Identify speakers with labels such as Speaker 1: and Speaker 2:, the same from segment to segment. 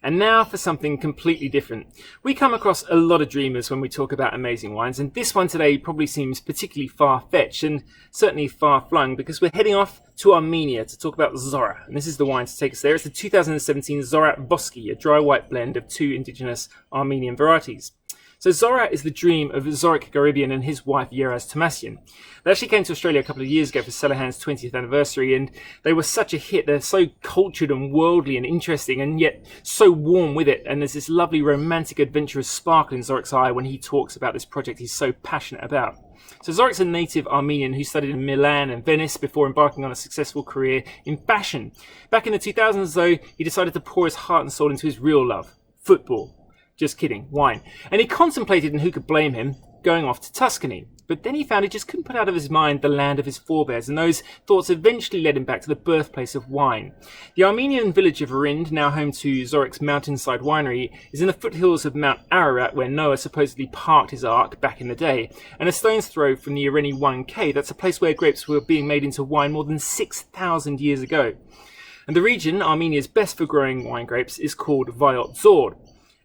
Speaker 1: And now for something completely different. We come across a lot of dreamers when we talk about amazing wines, and this one today probably seems particularly far-fetched and certainly far-flung because we're heading off to Armenia to talk about Zorah. And this is the wine to take us there. It's the 2017 Zorah Voskì, a dry white blend of two indigenous Armenian varieties. So Zorah is the dream of Zorik Gharibian and his wife Vayots Dzor. They actually came to Australia a couple of years ago for CellarHand's 20th anniversary, and they were such a hit. They're so cultured and worldly and interesting, and yet so warm with it. And there's this lovely romantic adventurous sparkle in Zorik's eye when he talks about this project he's so passionate about. So Zorik's a native Armenian who studied in Milan and Venice before embarking on a successful career in fashion. Back in the 2000s though, he decided to pour his heart and soul into his real love, football. Just kidding, wine. And he contemplated, and who could blame him, going off to Tuscany. But then he found he just couldn't put out of his mind the land of his forebears, and those thoughts eventually led him back to the birthplace of wine. The Armenian village of Arind, now home to Zorik's mountainside winery, is in the foothills of Mount Ararat, where Noah supposedly parked his ark back in the day, and a stone's throw from the Areni 1K. That's a place where grapes were being made into wine more than 6,000 years ago. And the region, Armenia's best for growing wine grapes, is called Vayots Dzor.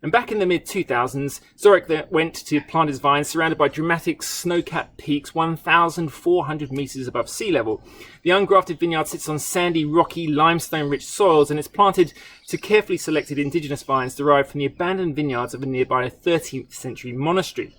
Speaker 1: And back in the mid-2000s, Zorik went to plant his vines surrounded by dramatic snow-capped peaks 1,400 metres above sea level. The ungrafted vineyard sits on sandy, rocky, limestone-rich soils, and it's planted to carefully selected indigenous vines derived from the abandoned vineyards of a nearby 13th century monastery.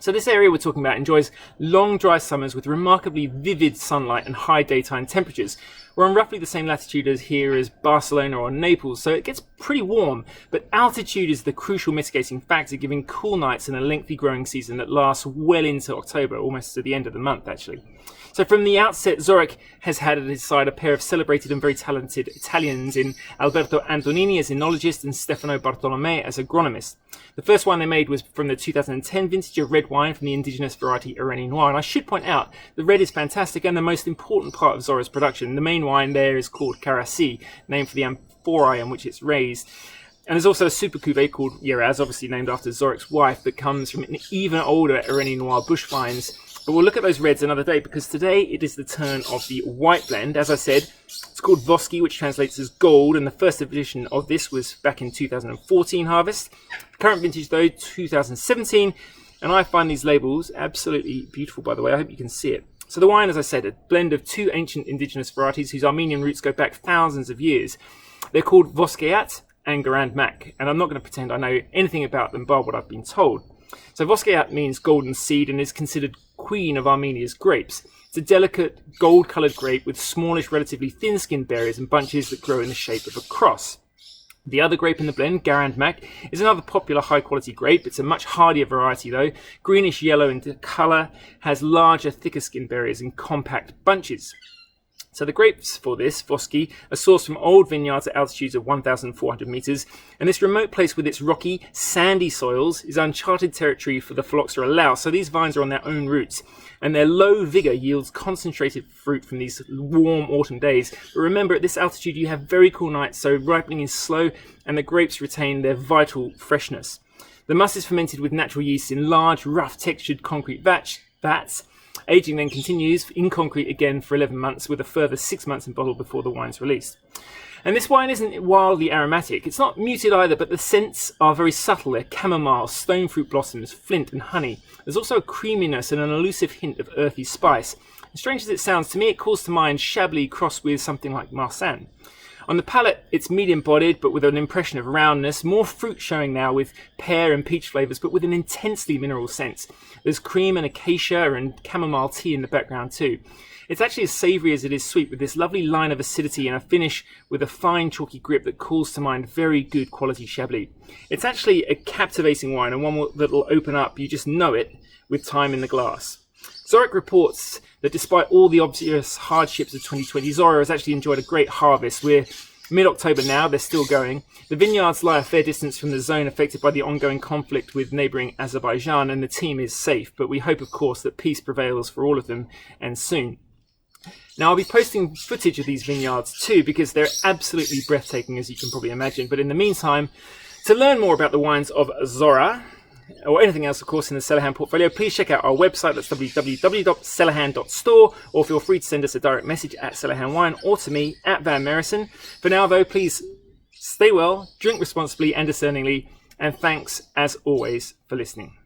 Speaker 1: So this area we're talking about enjoys long dry summers with remarkably vivid sunlight and high daytime temperatures. We're on roughly the same latitude as here as Barcelona or Naples, so it gets pretty warm, but altitude is the crucial mitigating factor, giving cool nights and a lengthy growing season that lasts well into October, almost to the end of the month actually. So from the outset, Zorik has had at his side a pair of celebrated and very talented Italians in Alberto Antonini as enologist and Stefano Bartolomei as agronomist. The first wine they made was from the 2010 vintage, a red wine from the indigenous variety Areni Noir. And I should point out, the red is fantastic and the most important part of Zorah's production. The main wine there is called Karasi, named for the amphorae in which it's raised. And there's also a super cuvee called Yeraz, obviously named after Zorik's wife, that comes from an even older Areni Noir bush vines. But we'll look at those reds another day, because today it is the turn of the white blend. As I said, it's called Voskì, which translates as gold, and the first edition of this was back in 2014 harvest. The current vintage though, 2017, and I find these labels absolutely beautiful, by the way. I hope you can see it. So the wine, as I said, a blend of two ancient indigenous varieties whose Armenian roots go back thousands of years. They're called Voskì and Garand Mak, and I'm not going to pretend I know anything about them bar what I've been told. So Voskì means golden seed and is considered queen of Armenia's grapes. It's a delicate gold-coloured grape with smallish, relatively thin-skinned berries and bunches that grow in the shape of a cross. The other grape in the blend, Garand Mak, is another popular high-quality grape. It's a much hardier variety though, greenish-yellow in colour, has larger, thicker-skinned berries and compact bunches. So the grapes for this, Voskì, are sourced from old vineyards at altitudes of 1,400 metres, and this remote place with its rocky, sandy soils is uncharted territory for the phylloxera louse, so these vines are on their own roots, and their low vigour yields concentrated fruit from these warm autumn days. But remember, at this altitude you have very cool nights, so ripening is slow, and the grapes retain their vital freshness. The must is fermented with natural yeast in large, rough-textured concrete vats. Aging then continues in concrete again for 11 months with a further 6 months in bottle before the wine's released. And this wine isn't wildly aromatic. It's not muted either, but the scents are very subtle. They're chamomile, stone fruit blossoms, flint and honey. There's also a creaminess and an elusive hint of earthy spice. And strange as it sounds, to me it calls to mind Chablis crossed with something like Merrison. On the palate, it's medium-bodied, but with an impression of roundness, more fruit showing now with pear and peach flavours, but with an intensely mineral sense. There's cream and acacia and chamomile tea in the background too. It's actually as savoury as it is sweet, with this lovely line of acidity and a finish with a fine chalky grip that calls to mind very good quality Chablis. It's actually a captivating wine, and one that will open up, you just know it, with time in the glass. Zorik reports that despite all the obvious hardships of 2020, Zorah has actually enjoyed a great harvest. We're mid-October now, they're still going. The vineyards lie a fair distance from the zone affected by the ongoing conflict with neighbouring Azerbaijan, and the team is safe, but we hope, of course, that peace prevails for all of them, and soon. Now, I'll be posting footage of these vineyards too, because they're absolutely breathtaking, as you can probably imagine. But in the meantime, to learn more about the wines of Zorah, or anything else, of course, in the CellarHand portfolio, please check out our website. That's www.cellarhand.store, or feel free to send us a direct message at CellarHand Wine or to me at Merrison. For now, though, please Stay well, drink responsibly and discerningly, and thanks as always for listening.